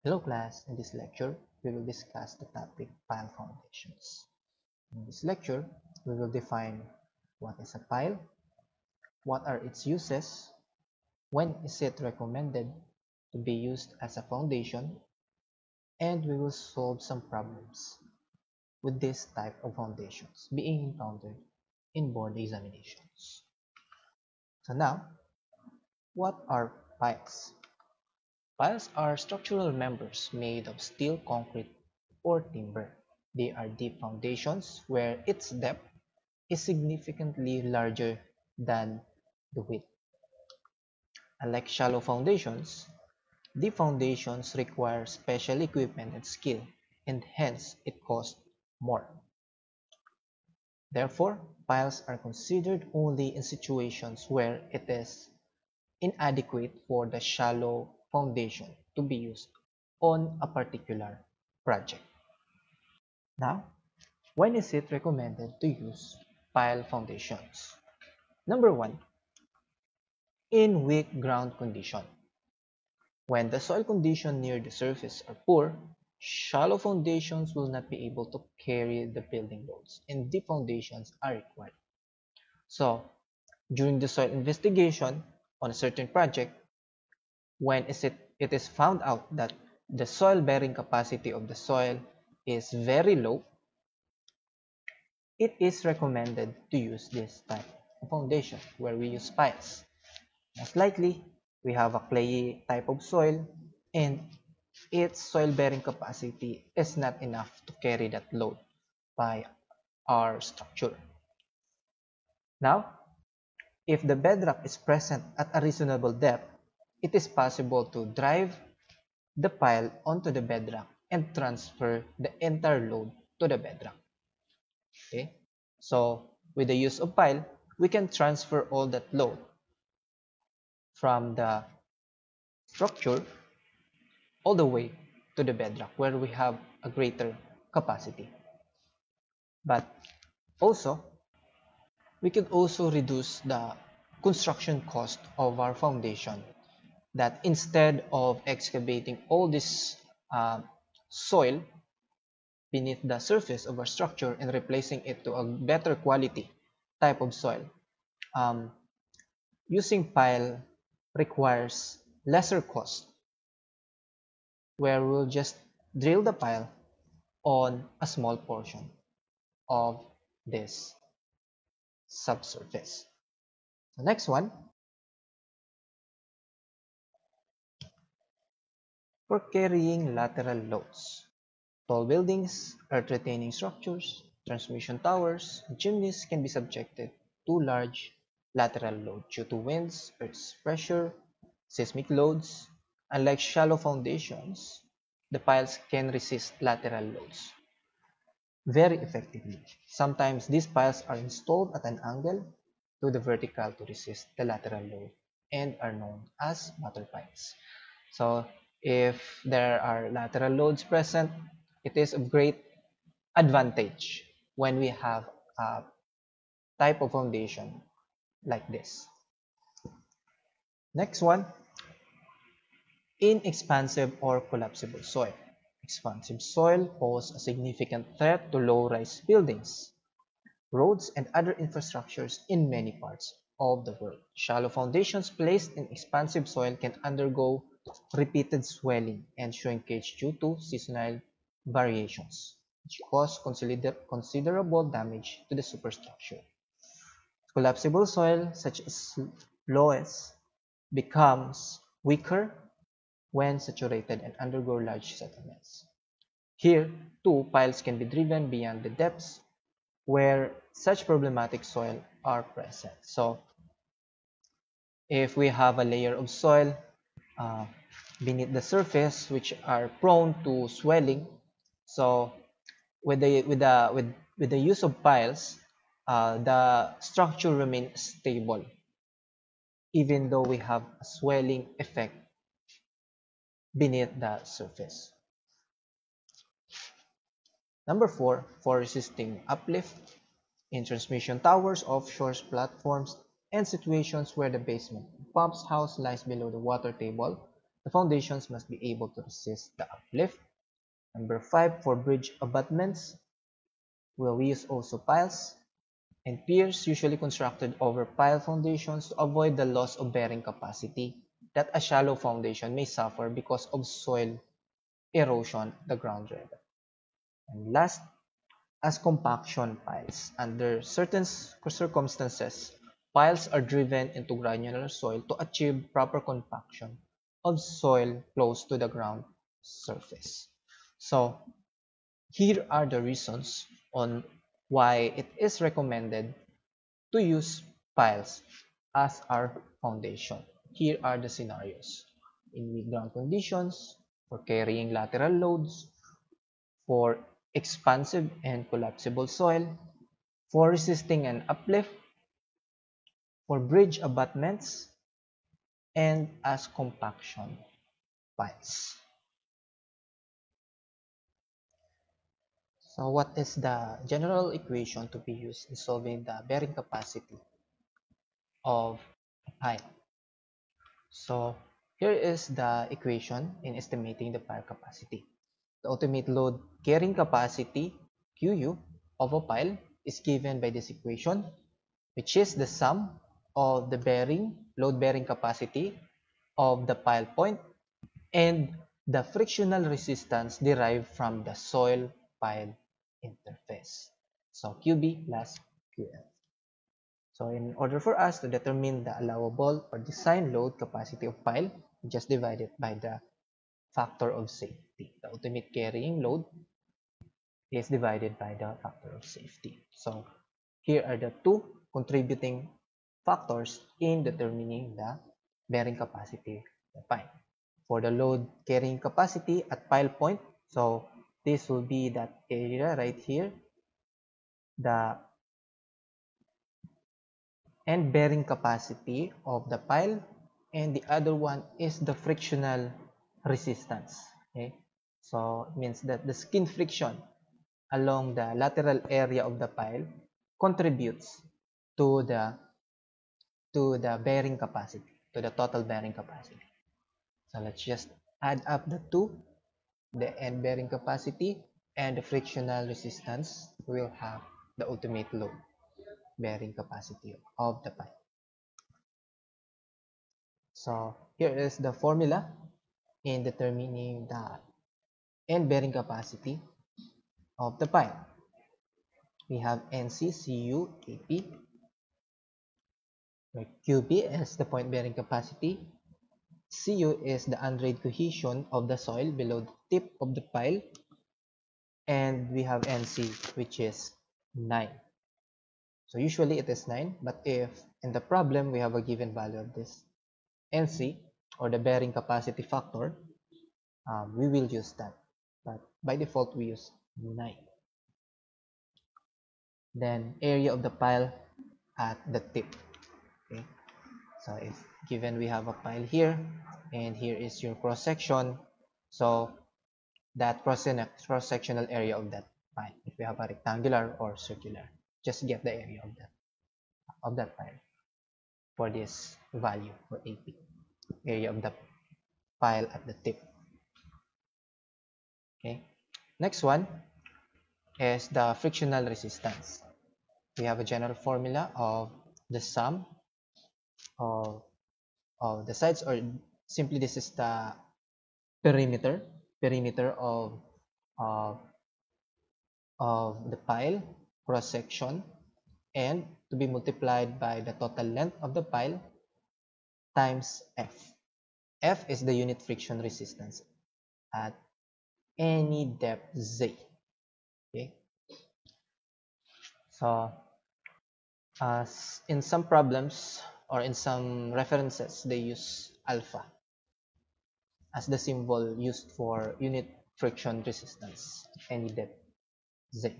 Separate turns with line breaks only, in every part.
Hello class, in this lecture we will discuss the topic pile foundations. In this lecture we will define what is a pile, what are its uses, when is it recommended to be used as a foundation, and we will solve some problems with this type of foundations being encountered in board examinations. So now, what are piles? Piles are structural members made of steel, concrete, or timber. They are deep foundations where its depth is significantly larger than the width. Unlike shallow foundations, deep foundations require special equipment and skill, and hence it costs more. Therefore, piles are considered only in situations where it is inadequate for the shallow foundation to be used on a particular project. Now, when is it recommended to use pile foundations? Number 1. In weak ground condition. When the soil condition near the surface are poor, shallow foundations will not be able to carry the building loads and deep foundations are required. So, during the soil investigation on a certain project, when it is found out that the soil bearing capacity of the soil is very low, it is recommended to use this type of foundation where we use piles. Most likely, we have a clayey type of soil and its soil bearing capacity is not enough to carry that load by our structure. Now, if the bedrock is present at a reasonable depth, it is possible to drive the pile onto the bedrock and transfer the entire load to the bedrock. Okay, so with the use of pile, we can transfer all that load from the structure all the way to the bedrock where we have a greater capacity. But also, we can also reduce the construction cost of our foundation, that instead of excavating all this soil beneath the surface of our structure and replacing it to a better quality type of soil, um, using pile requires lesser cost, where we'll just drill the pile on a small portion of this subsurface. The next one, for carrying lateral loads. Tall buildings, earth-retaining structures, transmission towers, and chimneys can be subjected to large lateral load due to winds, earth's pressure, seismic loads. Unlike shallow foundations, the piles can resist lateral loads very effectively. Sometimes these piles are installed at an angle to the vertical to resist the lateral load and are known as butter piles. So if there are lateral loads present, it is of great advantage when we have a type of foundation like this. Next one, in expansive or collapsible soil. Expansive soil pose a significant threat to low-rise buildings, roads, and other infrastructures in many parts of the world. Shallow foundations placed in expansive soil can undergo repeated swelling and shrinkage due to seasonal variations, which cause considerable damage to the superstructure. Collapsible soil, such as loess, becomes weaker when saturated and undergo large settlements. Here, too, piles can be driven beyond the depths where such problematic soil are present. So, if we have a layer of soil uh, beneath the surface which are prone to swelling, so with the use of piles, the structure remains stable even though we have a swelling effect beneath the surface. Number 4, for resisting uplift in transmission towers, offshore platforms, and situations where the basement pump's house lies below the water table, The foundations must be able to resist the uplift. Number 5, for bridge abutments, we use also piles and piers usually constructed over pile foundations to avoid the loss of bearing capacity that a shallow foundation may suffer because of soil erosion at the ground level. And last, as compaction piles. Under certain circumstances, piles are driven into granular soil to achieve proper compaction of soil close to the ground surface. So, here are the reasons on why it is recommended to use piles as our foundation. Here are the scenarios. In weak ground conditions, for carrying lateral loads, for expansive and collapsible soil, for resisting an uplift, for bridge abutments, and as compaction piles. So what is the general equation to be used in solving the bearing capacity of a pile? So here is the equation in estimating the pile capacity. The ultimate load carrying capacity Qu of a pile is given by this equation, which is the sum of the load bearing capacity of the pile point and the frictional resistance derived from the soil pile interface. So QB plus QL. So in order for us to determine the allowable or design load capacity of pile, we just divide it by the factor of safety. The ultimate carrying load is divided by the factor of safety. So here are the two contributing factors in determining the bearing capacity of the pile. For the load carrying capacity at pile point, so this will be that area right here, the end bearing capacity of the pile, and the other one is the frictional resistance. Okay, so it means that the skin friction along the lateral area of the pile contributes to the bearing capacity, to the total bearing capacity. So let's just add up the two, the end bearing capacity and the frictional resistance. Will have the ultimate load bearing capacity of the pile. So here is the formula in determining the end bearing capacity of the pile. We have NC Cu Kp, where Qp is the point bearing capacity, Cu is the undrained cohesion of the soil below the tip of the pile, and we have Nc, which is 9. So usually it is 9, but if in the problem we have a given value of this Nc, or the bearing capacity factor, we will use that. But by default we use 9. Then area of the pile at the tip. Okay, so if given we have a pile here, and here is your cross section, so that cross-sectional area of that pile, if we have a rectangular or circular, just get the area of that pile for this value for AP, area of the pile at the tip. Okay, next one is the frictional resistance. We have a general formula of the sum of the sides, or simply this is the perimeter of of the pile cross section, and to be multiplied by the total length of the pile times F. F is the unit friction resistance at any depth Z. Okay, so as in some problems or in some references, they use alpha as the symbol used for unit friction resistance at any depth Z.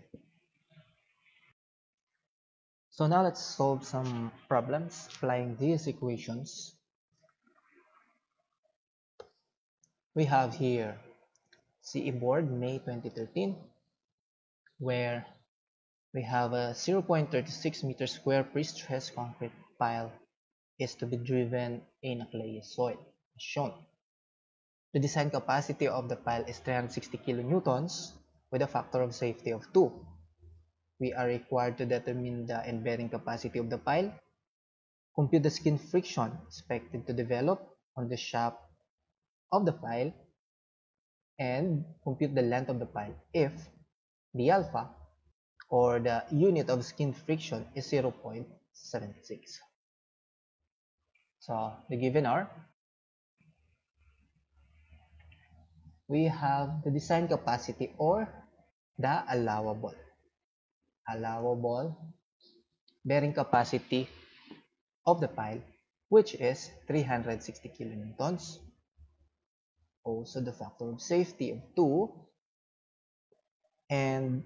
So now let's solve some problems applying these equations. We have here CE board May 2013, where we have a 0.36 meter square pre-stressed concrete pile is to be driven in a clayey soil, as shown. The design capacity of the pile is 360 kilonewtons with a factor of safety of 2. We are required to determine the end bearing capacity of the pile, compute the skin friction expected to develop on the shaft of the pile, and compute the length of the pile if the alpha, or the unit of skin friction, is 0.76. So the given are, we have the design capacity, or the allowable bearing capacity of the pile, which is 360 kilonewtons. Also the factor of safety of 2, and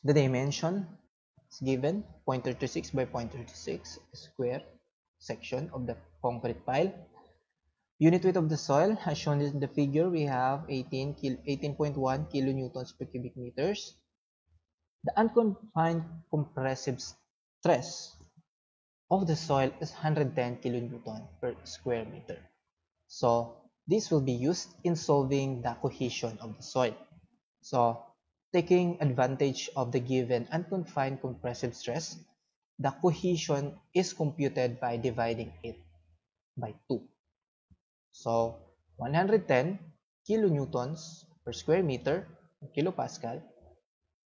the dimension is given 0.36 by 0.36 square section of the concrete pile. Unit weight of the soil, as shown in the figure, we have 18.1 kilonewtons per cubic meters. The unconfined compressive stress of the soil is 110 kilonewton per square meter. So this will be used in solving the cohesion of the soil. So taking advantage of the given unconfined compressive stress, the cohesion is computed by dividing it by 2. So 110 kilonewtons per square meter, kilopascal,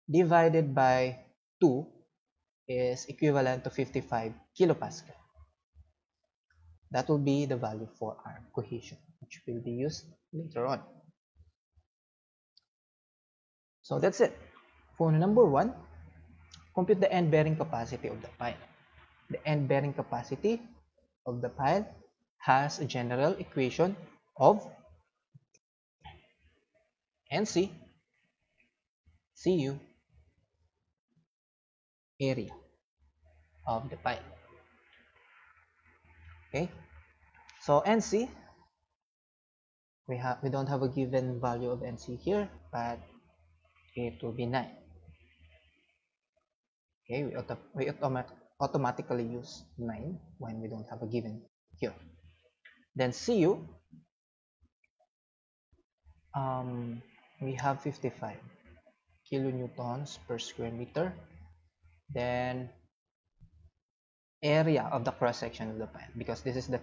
divided by 2 is equivalent to 55 kilopascal. That will be the value for our cohesion, which will be used later on. So that's it. For number 1, compute the end bearing capacity of the pile. The end bearing capacity of the pile has a general equation of NC Cu area of the pile. Okay, so NC, we don't have a given value of NC here, but it will be 9. Okay, we automatically use 9 when we don't have a given here. Then Cu, we have 55 kilonewtons per square meter. Then area of the cross section of the pile, because this is the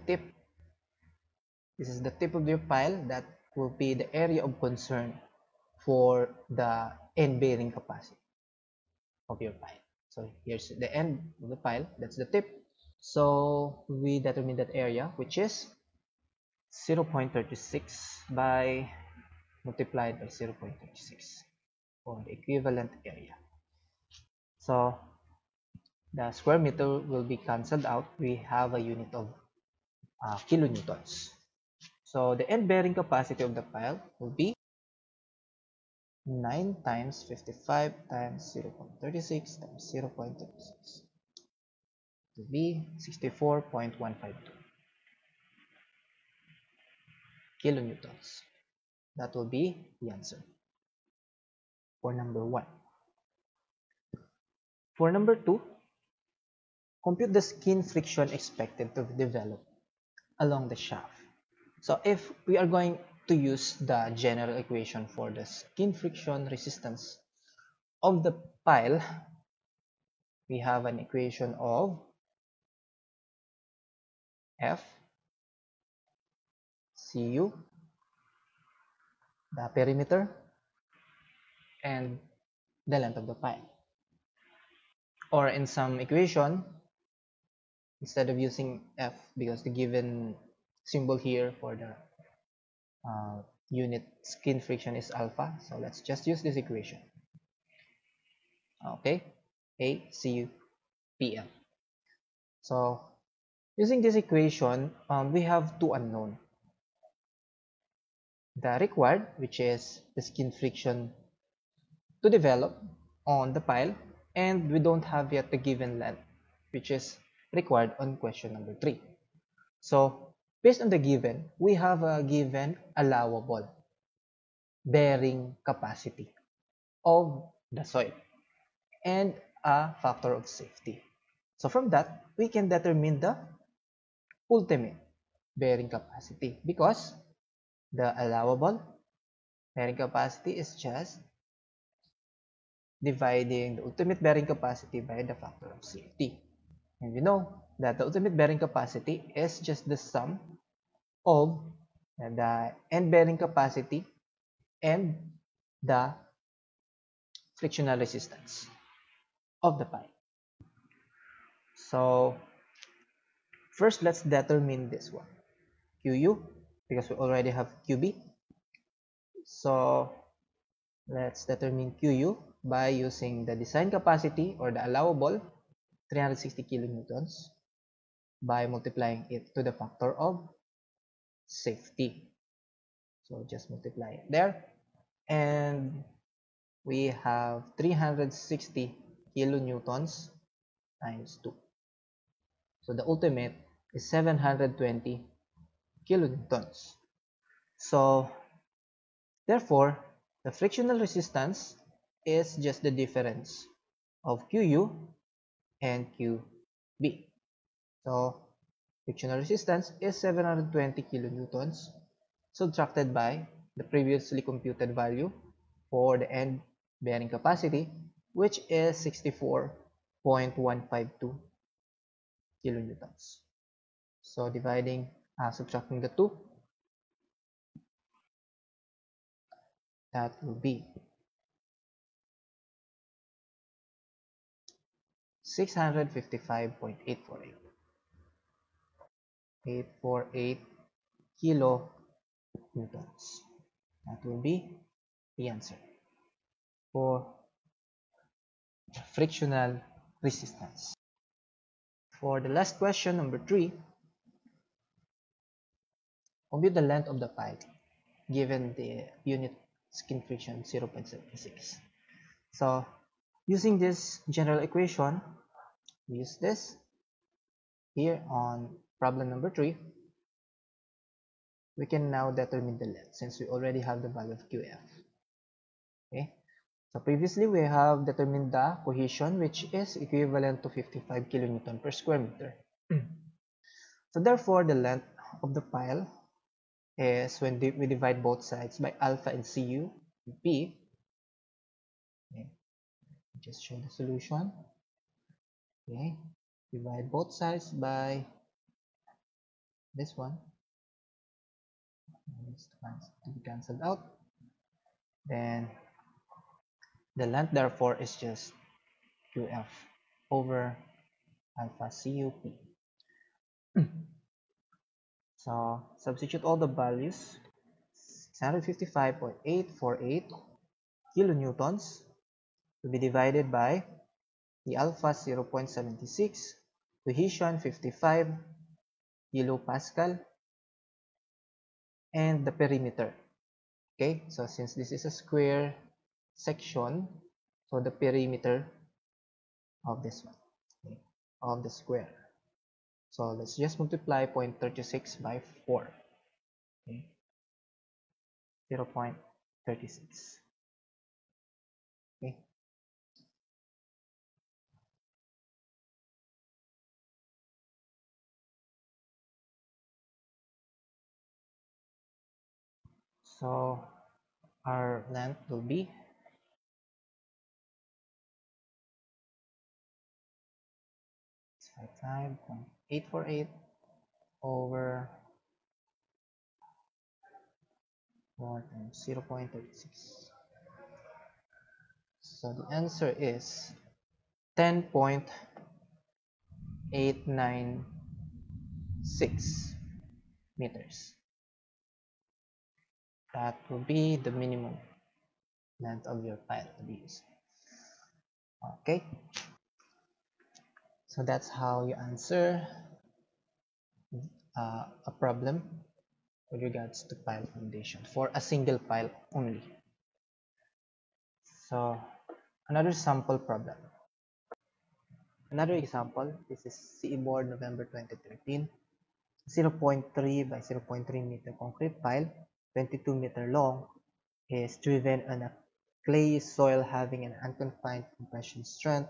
tip of your pile, that will be the area of concern for the end bearing capacity of your pile. So here's the end of the pile, that's the tip. So we determine that area, which is 0.36 by multiplied by 0.36 for the equivalent area. So the square meter will be cancelled out. We have a unit of kilonewtons. So the end bearing capacity of the pile will be 9 times 55 times 0.36 times 0.36 to be 64.152 kilonewtons. That will be the answer for number 1. For number 2, compute the skin friction expected to develop along the shaft. So if we are going to use the general equation for the skin friction resistance of the pile, we have an equation of F Cu, the perimeter, and the length of the pile. Or in some equation, instead of using F, because the given symbol here for the unit skin friction is alpha, so let's just use this equation. Okay, ACUPL. So using this equation, we have two unknown. The required, which is the skin friction to develop on the pile, and we don't have yet the given length, which is required on question number 3. So based on the given, we have a given allowable bearing capacity of the soil and a factor of safety. So from that, we can determine the ultimate bearing capacity, because The allowable bearing capacity is just dividing the ultimate bearing capacity by the factor of safety. And we know that the ultimate bearing capacity is just the sum of the end bearing capacity and the frictional resistance of the pipe. So first, let's determine this one, QU, because we already have QB. So let's determine QU by using the design capacity or the allowable 360 kilonewtons by multiplying it to the factor of safety. So just multiply it there, and we have 360 kilonewtons times 2. So the ultimate is 720 kilonewtons. So therefore, the frictional resistance is just the difference of QU and QB. So frictional resistance is 720 kilonewtons subtracted by the previously computed value for the end bearing capacity, which is 64.152 kilonewtons. So subtracting the two, that will be 655.848 kilonewtons. That will be the answer for frictional resistance. For the last question, number 3, compute the length of the pipe given the unit skin friction 0.76. So using this general equation, we use this here on problem number 3. We can now determine the length since we already have the value of QF. Okay, so previously we have determined the cohesion, which is equivalent to 55 kilonewton per square meter. So therefore, the length of the pile is, when we divide both sides by alpha and Cu P. Okay, just show the solution. Okay, divide both sides by this one. This to be cancelled out. Then the length therefore is just QF over alpha CUP. So substitute all the values. 655.848 kilonewtons to be divided by the alpha 0.76, cohesion 55 kilopascal, and the perimeter. Okay, so since this is a square section, so the perimeter of this one, okay, of the square. So let's just multiply 0.36 by 4. Okay, 0.36. Okay, so our length will be 55.848 over 4 times 0.36. So the answer is 10.896 meters. That will be the minimum length of your pile to be used. Okay, so that's how you answer a problem with regards to pile foundation for a single pile only. So another sample problem. Another example, this is CE Board November 2013. 0.3 by 0.3 meter concrete pile, 22 meter long, is driven on a clay soil having an unconfined compressive strength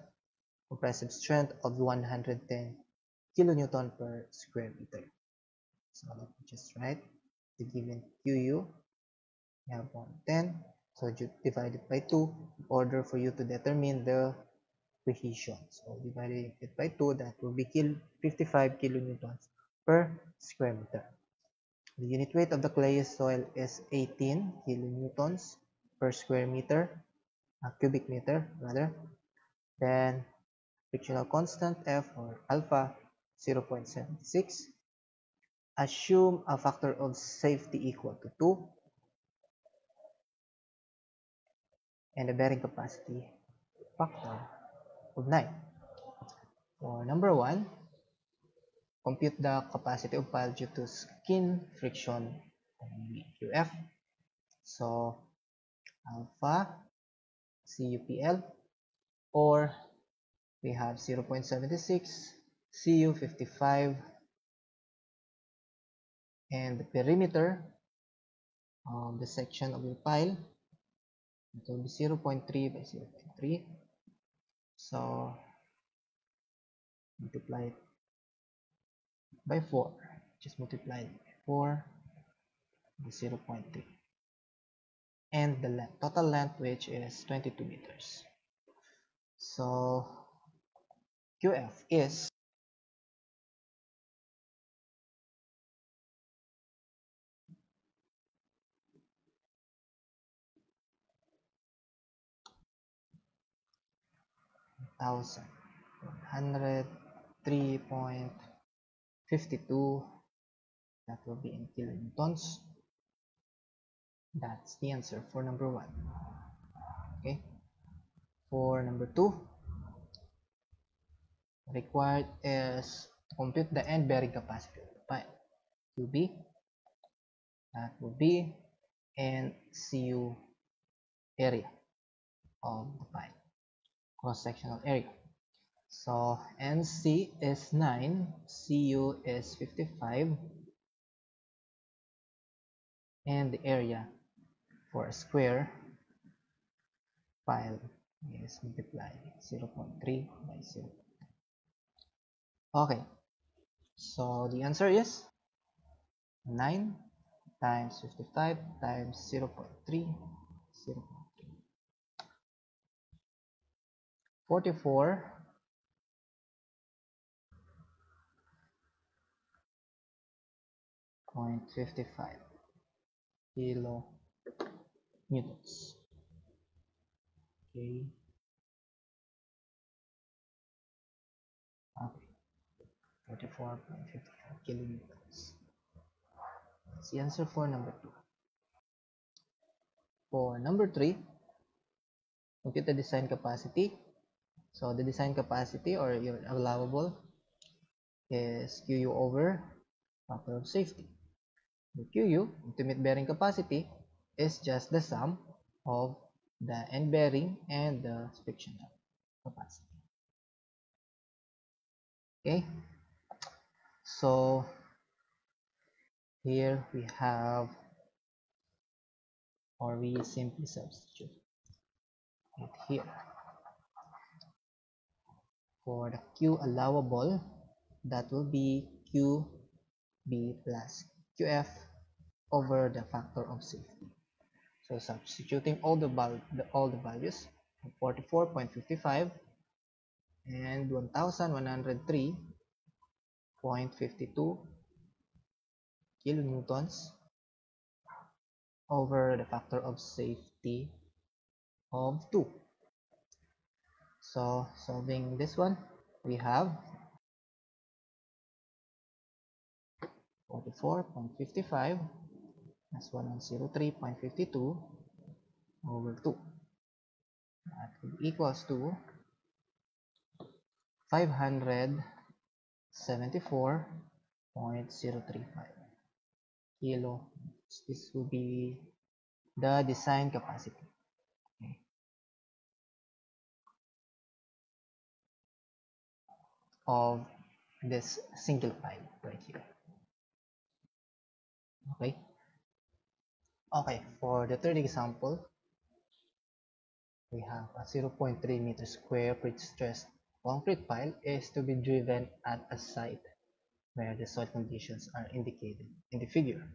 of 110 kilonewton per square meter. So let me just write the given QU, we have 110. So you divide it by 2 in order for you to determine the cohesion. So dividing it by 2, that will be 55 kilonewtons per square meter. The unit weight of the clay soil is 18 kilonewtons per square meter, cubic meter rather. Then frictional constant F or alpha 0.76. Assume a factor of safety equal to 2 and the bearing capacity factor of 9. For number 1, compute the capacity of pile due to skin friction, QF. So alpha CUPL, or we have 0.76 CU 55, and the perimeter of the section of your pile, it will be 0.3 by 0.3. So multiply it by 4, just multiply it by 4 by 0.3, and the length, total length, which is 22 meters. So QF is 1,103.52. That will be in kilonewtons. That's the answer for number 1. Okay. For number 2, required is to compute the end bearing capacity of the pile. QB, that will be in CU area of the pile, cross-sectional area. So NC is 9, CU is 55, and the area for a square pile is multiplied 0.3 by 0. Okay, so the answer is 9 times 55 times 0.3, 44.55 kilonewtons. Okay. Okay. 44.55 kilonewtons. That's the answer for number 2. For number 3, compute the design capacity. So the design capacity, or your allowable, is QU over factor of safety. The QU, ultimate bearing capacity, is just the sum of the end bearing and the frictional capacity. Okay, so here we have, or we simply substitute it here. For the Q allowable, that will be QB plus QF over the factor of safety. So substituting all the values, 44.55 and 1,103.52 kilonewtons over the factor of safety of 2. So solving this one, we have 44.55 plus 103.52 over 2. That equals to 574.035 kilo. This will be the design capacity. Okay. Of this single pile right here. Okay. Okay, for the third example, we have a 0.3 meter square pre-stressed concrete pile is to be driven at a site where the soil conditions are indicated in the figure.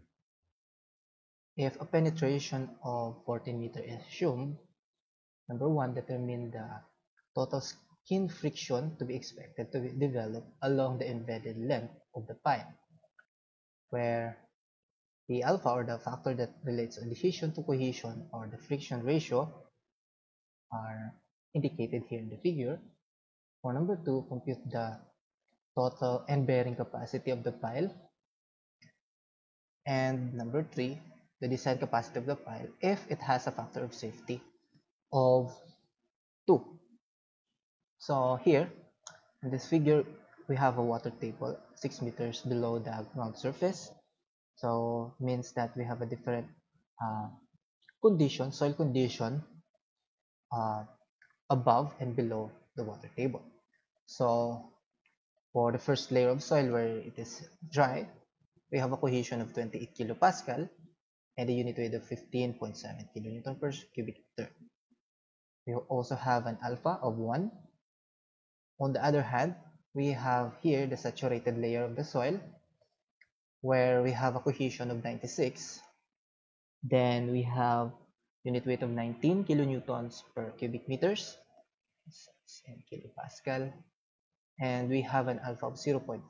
If a penetration of 14 meter is assumed, number one, determine the total skin friction to be expected to be developed along the embedded length of the pipe, where the alpha, or the factor that relates adhesion to cohesion, or the friction ratio, are indicated here in the figure. For number two, compute the total end bearing capacity of the pile. And number three, the design capacity of the pile if it has a factor of safety of 2. So here in this figure, we have a water table 6 meters below the ground surface. So means that we have a different uh, soil condition uh, above and below the water table. So for the first layer of soil where it is dry, we have a cohesion of 28 kilopascal and a unit weight of 15.7 kilonewton per cubic meter. We also have an alpha of 1. On the other hand, we have here the saturated layer of the soil where we have a cohesion of 96. Then we have unit weight of 19 kilonewtons per cubic meters and kilopascal, and we have an alpha of 0.5.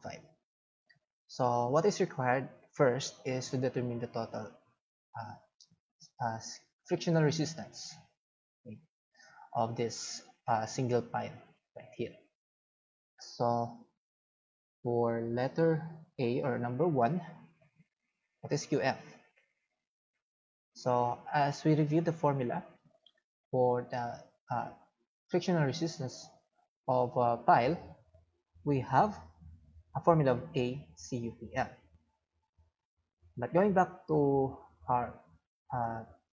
So what is required first is to determine the total uh, frictional resistance of this single pile right here. So for letter A, or number 1, what is QF? So as we review the formula for the frictional resistance of a pile, we have a formula of ACUPL. But going back to our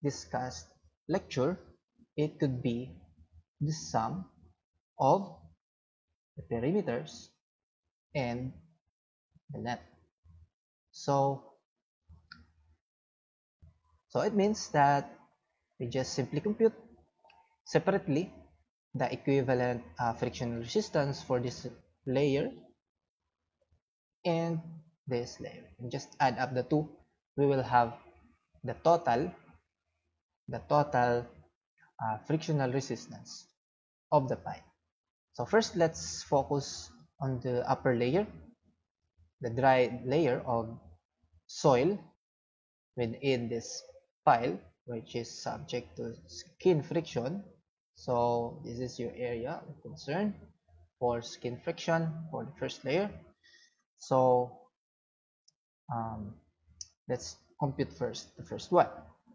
discussed lecture, it could be the sum of the perimeters and the length. So it means that we just simply compute separately the equivalent frictional resistance for this layer and this layer, and just add up the two. We will have the total frictional resistance of the pipe. So first, let's focus on the upper layer, the dry layer of soil within this pile, which is subject to skin friction. So this is your area of concern for skin friction for the first layer. So let's compute first the first one.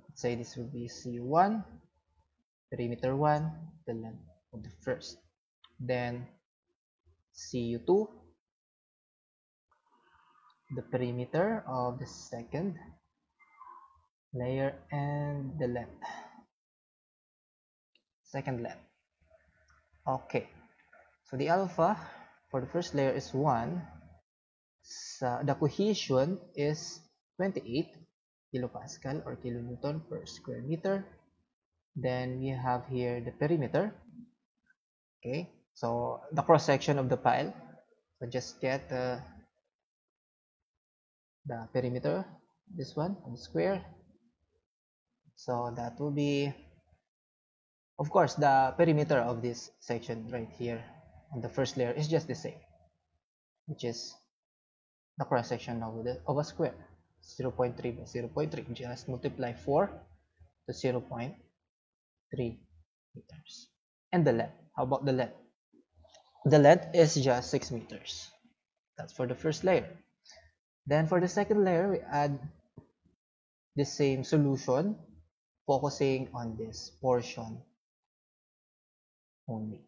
Let's say this will be C1, perimeter 1, the length of the first. Then Cu2, the perimeter of the second layer and the length, second length. Okay, so the alpha for the first layer is 1. So the cohesion is 28 kilopascal or kilonewton per square meter. Then we have here the perimeter. Okay, so the cross section of the pile. So just get the perimeter, this one on the square. So that will be, of course, the perimeter of this section right here on the first layer is just the same, which is the cross section of a square, 0.3 by 0.3. Just multiply 4 to 0.3 meters. And the length, how about the length? The length is just 6 meters. That's for the first layer. Then for the second layer, we add the same solution, focusing on this portion only.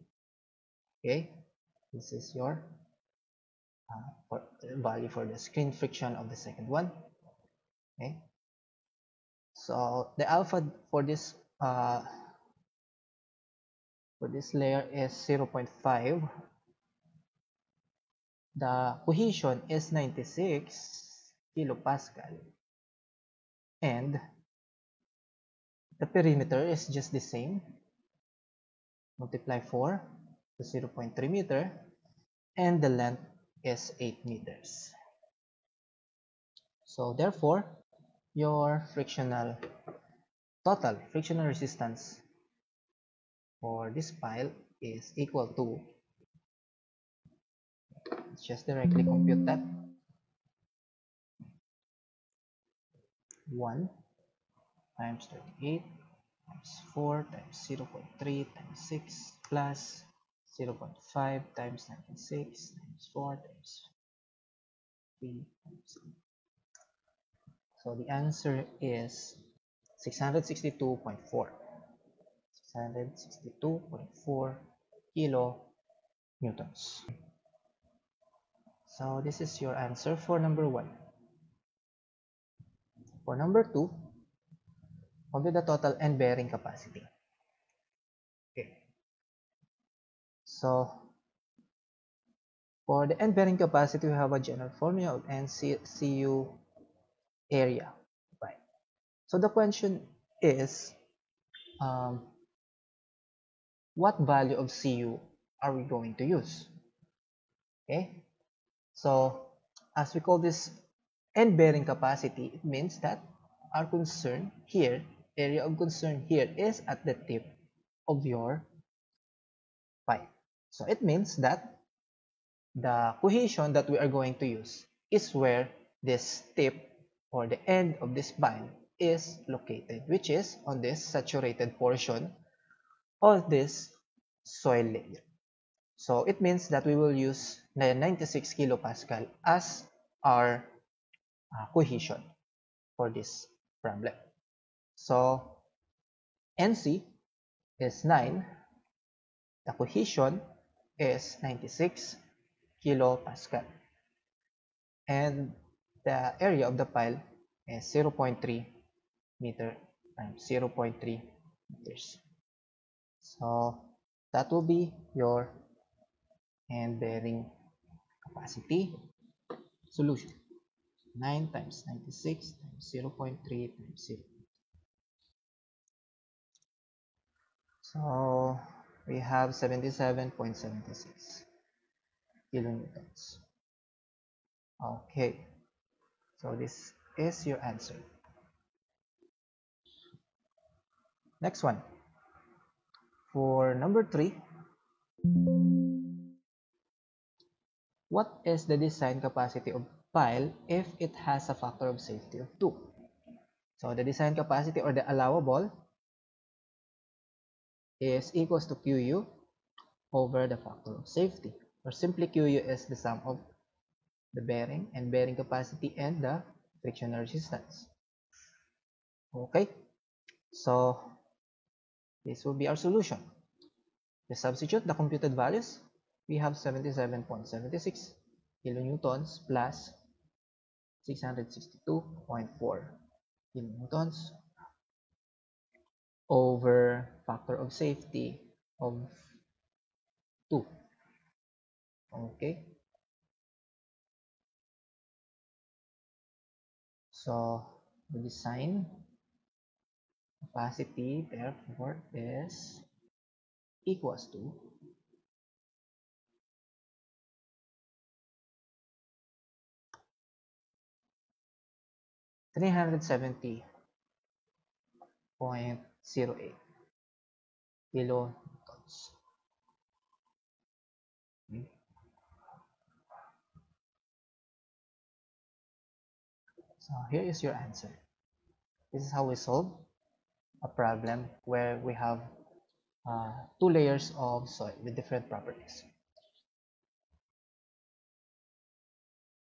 Okay, this is your value for the skin friction of the second one. Okay, so the alpha for this layer is 0.5. The cohesion is 96 kilopascal, and the perimeter is just the same. Multiply 4 to 0.3 meter, and the length is 8 meters. So therefore, your total frictional resistance for this pile is equal to, let's just directly compute that, 1 times 38 times 4 times 0.3 times 6 plus 0.5 times 96 times 4 times 3 times 8. So the answer is 662.4. 662.4 kilonewtons. So this is your answer for number 1. For number 2, compute the total end bearing capacity. Okay. So for the end bearing capacity, we have a general formula of NCU area. Right. So the question is, what value of Cu are we going to use? Okay. So as we call this end bearing capacity, it means that our concern here, area of concern here, is at the tip of your pipe. So it means that the cohesion that we are going to use is where this tip or the end of this band is located, which is on this saturated portion of this soil layer. So it means that we will use 96 kilopascal as our cohesion for this problem. So NC is 9, the cohesion is 96 kilopascal, and the area of the pile is 0.3 meter times 0.3 meters. So that will be your end bearing capacity solution. 9 times 96 times 0.3 times 0. So we have 77.76 kilonewtons. Okay, so this is your answer. Next one. For number 3, what is the design capacity of pile if it has a factor of safety of 2? So the design capacity, or the allowable, is equals to Qu over the factor of safety, or simply Qu is the sum of the bearing and bearing capacity and the frictional resistance. Okay, so this will be our solution. We substitute the computed values. We have 77.76 kilonewtons plus 662.4 kilonewtons over factor of safety of 2. Okay, so the design capacity therefore is equals to 370.08 kilonewtons. Okay. So here is your answer. This is how we solve a problem where we have 2 layers of soil with different properties.